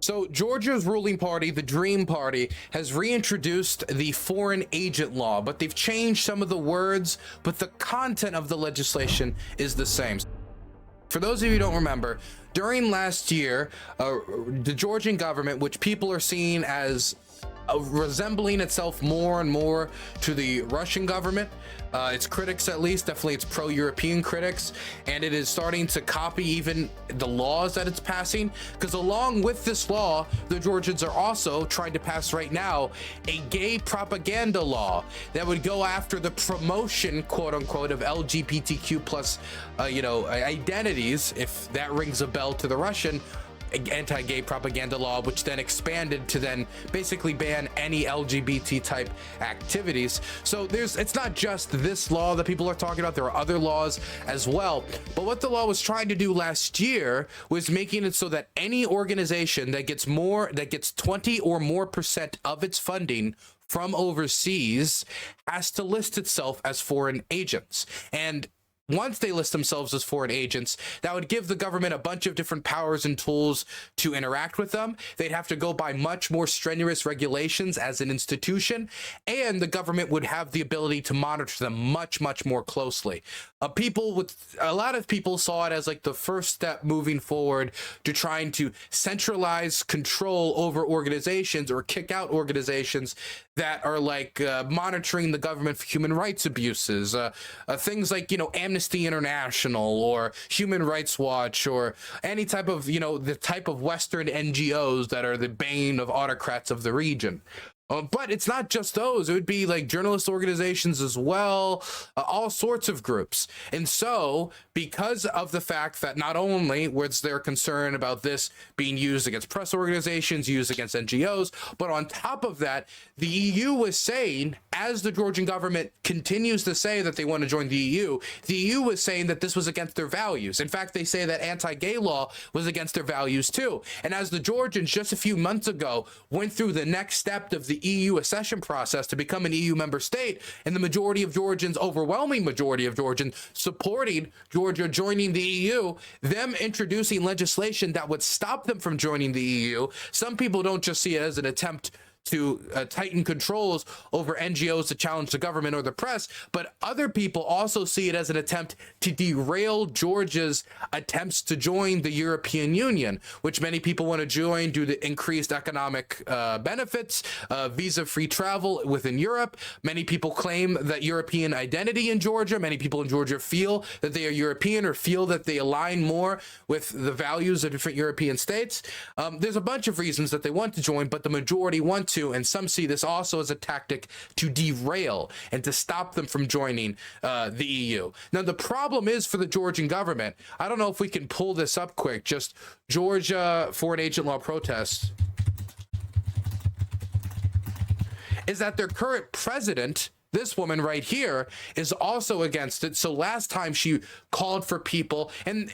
So Georgia's ruling party, the Dream Party, has reintroduced the foreign agent law, but they've changed some of the words, but the content of the legislation is the same. For those of you who don't remember, during last year, the Georgian government, which people are seeing as resembling itself more and more to the Russian government, its critics at least, definitely its pro-European critics, and it is starting to copy even the laws that it's passing, because along with this law, the Georgians are also trying to pass right now a gay propaganda law that would go after the promotion, quote unquote, of LGBTQ plus identities, if that rings a bell to the Russian anti-gay propaganda law, which then expanded to then basically ban any LGBT type activities. So it's not just this law that people are talking about, there are other laws as well. But what the law was trying to do last year was making it so that any organization that gets 20 or more % of its funding from overseas has to list itself as foreign agents. And once they list themselves as foreign agents, that would give the government a bunch of different powers and tools to interact with them. They'd have to go by much more strenuous regulations as an institution, and the government would have the ability to monitor them much, much more closely. A lot of people saw it as like the first step moving forward to trying to centralize control over organizations or kick out organizations that are like monitoring the government for human rights abuses, things like, Amnesty International or Human Rights Watch or any type of, the type of Western NGOs that are the bane of autocrats of the region. But it's not just those. It would be like journalist organizations as well, all sorts of groups. And so because of the fact that not only was there concern about this being used against press organizations, used against NGOs, but on top of that, the EU was saying, as the Georgian government continues to say that they want to join the EU was saying that this was against their values. In fact, they say that anti-gay law was against their values too. And as the Georgians just a few months ago went through the next step of the EU accession process to become an EU member state, and the overwhelming majority of Georgians supporting Georgia joining the EU, them introducing legislation that would stop them from joining the EU. Some people don't just see it as an attempt to tighten controls over NGOs to challenge the government or the press, but other people also see it as an attempt to derail Georgia's attempts to join the European Union, which many people want to join due to increased economic benefits, visa-free travel within Europe. Many people claim that European identity in Georgia. Many people in Georgia feel that they are European or feel that they align more with the values of different European states. There's a bunch of reasons that they want to join, but the majority want to, and some see this also as a tactic to derail and to stop them from joining the EU. Now, the problem is for the Georgian government, I don't know if we can pull this up quick, just Georgia foreign agent law protests, is that their current president, this woman right here, is also against it. So last time she called for people, and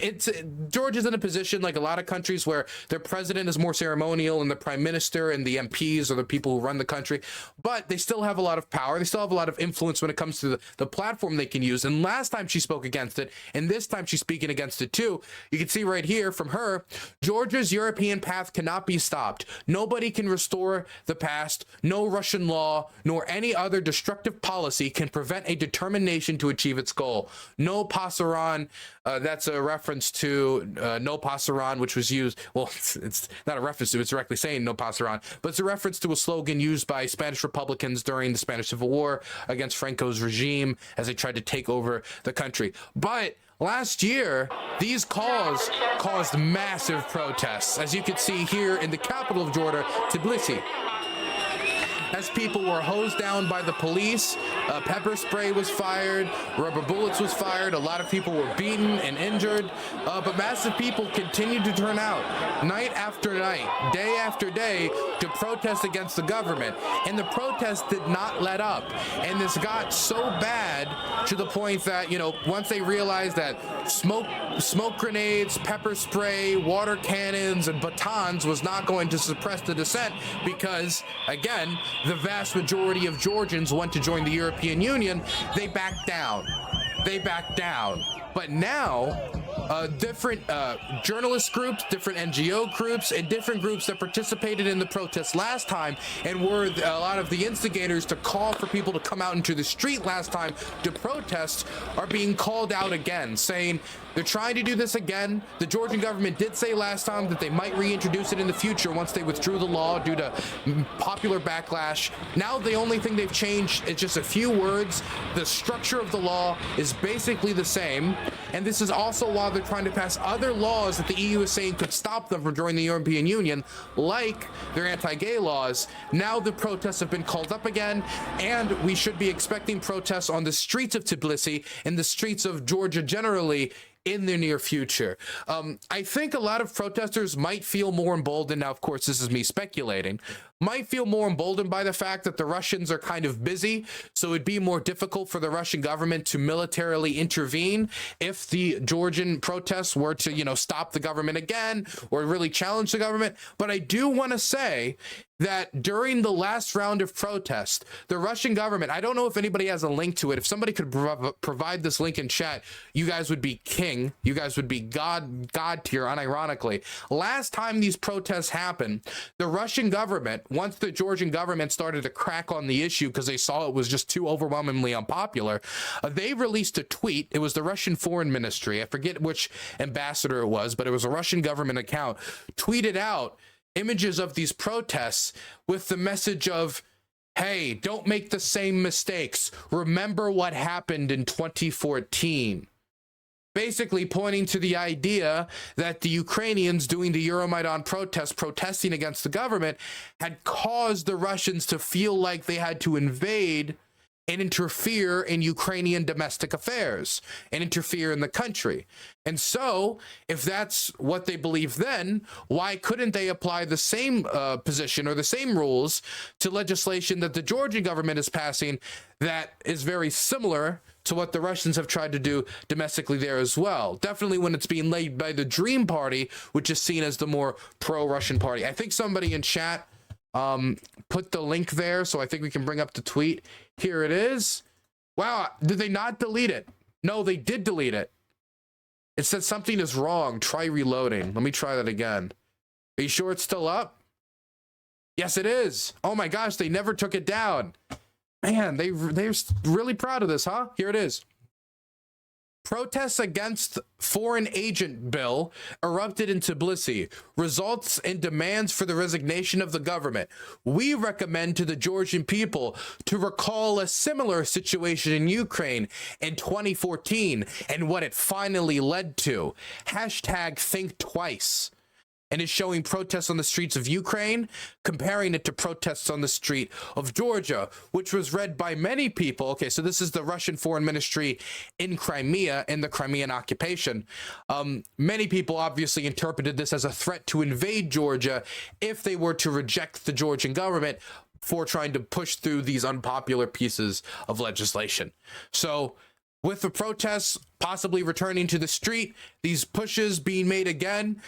Georgia's in a position like a lot of countries where their president is more ceremonial and the prime minister and the MPs are the people who run the country, but they still have a lot of power. They still have a lot of influence when it comes to the platform they can use. And last time she spoke against it, and this time she's speaking against it too. You can see right here from her, Georgia's European path cannot be stopped. Nobody can restore the past. No Russian law, nor any other destructive policy can prevent a determined nation to achieve its goal. No pasaran, that's a reference to no pasaran, which was used, well, it's not a reference to, it's directly saying no pasaran, but it's a reference to a slogan used by Spanish Republicans during the Spanish Civil War against Franco's regime as they tried to take over the country. But last year, these calls caused massive protests, as you can see here in the capital of Georgia, Tbilisi. As people were hosed down by the police, pepper spray was fired, rubber bullets was fired, a lot of people were beaten and injured, but massive people continued to turn out night after night, day after day, to protest against the government. And the protest did not let up. And this got so bad to the point that, once they realized that smoke grenades, pepper spray, water cannons, and batons was not going to suppress the dissent, because, again, the vast majority of Georgians want to join the European Union, they backed down. But now, different journalist groups, different NGO groups, and different groups that participated in the protests last time and were a lot of the instigators to call for people to come out into the street last time to protest are being called out again, saying they're trying to do this again. The Georgian government did say last time that they might reintroduce it in the future once they withdrew the law due to popular backlash. Now the only thing they've changed is just a few words. The structure of the law is basically the same, and this is also why they're trying to pass other laws that the EU is saying could stop them from joining the European Union, like their anti-gay laws. Now the protests have been called up again, and we should be expecting protests on the streets of Tbilisi and the streets of Georgia generally in the near future. I think a lot of protesters might feel more emboldened. Now, of course, this is me speculating. Might feel more emboldened by the fact that the Russians are kind of busy, so it'd be more difficult for the Russian government to militarily intervene if the Georgian protests were to, you know, stop the government again or really challenge the government. But I do want to say that during the last round of protests, the Russian government, I don't know if anybody has a link to it. If somebody could provide this link in chat, you guys would be king. You guys would be God tier, unironically. Last time these protests happened, the Russian government, once the Georgian government started to crack on the issue because they saw it was just too overwhelmingly unpopular, they released a tweet. It was the Russian Foreign Ministry. I forget which ambassador it was, but it was a Russian government account, tweeted out images of these protests with the message of, hey, don't make the same mistakes. Remember what happened in 2014. Basically pointing to the idea that the Ukrainians doing the Euromaidan protests, protesting against the government, had caused the Russians to feel like they had to invade and interfere in Ukrainian domestic affairs and interfere in the country. And so, if that's what they believe then, why couldn't they apply the same position or the same rules to legislation that the Georgian government is passing that is very similar to what the Russians have tried to do domestically there as well? Definitely when it's being led by the Dream Party, which is seen as the more pro-Russian party. I think somebody in chat put the link there, so I think we can bring up the tweet. Here it is. Wow, did they not delete it? No, they did delete it. It said something is wrong. Try reloading. Let me try that again. Are you sure it's still up? Yes, it is. Oh my gosh, they never took it down. Man, they're really proud of this, huh? Here it is. Protests against foreign agent bill erupted in Tbilisi, results in demands for the resignation of the government. We recommend to the Georgian people to recall a similar situation in Ukraine in 2014 and what it finally led to. Hashtag think twice. And is showing protests on the streets of Ukraine, comparing it to protests on the street of Georgia, which was read by many people. Okay, so this is the Russian Foreign Ministry in Crimea, in the Crimean occupation. Many people obviously interpreted this as a threat to invade Georgia if they were to reject the Georgian government for trying to push through these unpopular pieces of legislation. So, with the protests possibly returning to the street, these pushes being made again,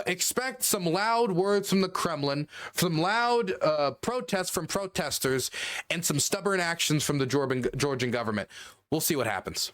expect some loud words from the Kremlin, some loud protests from protesters, and some stubborn actions from the Georgian government. We'll see what happens.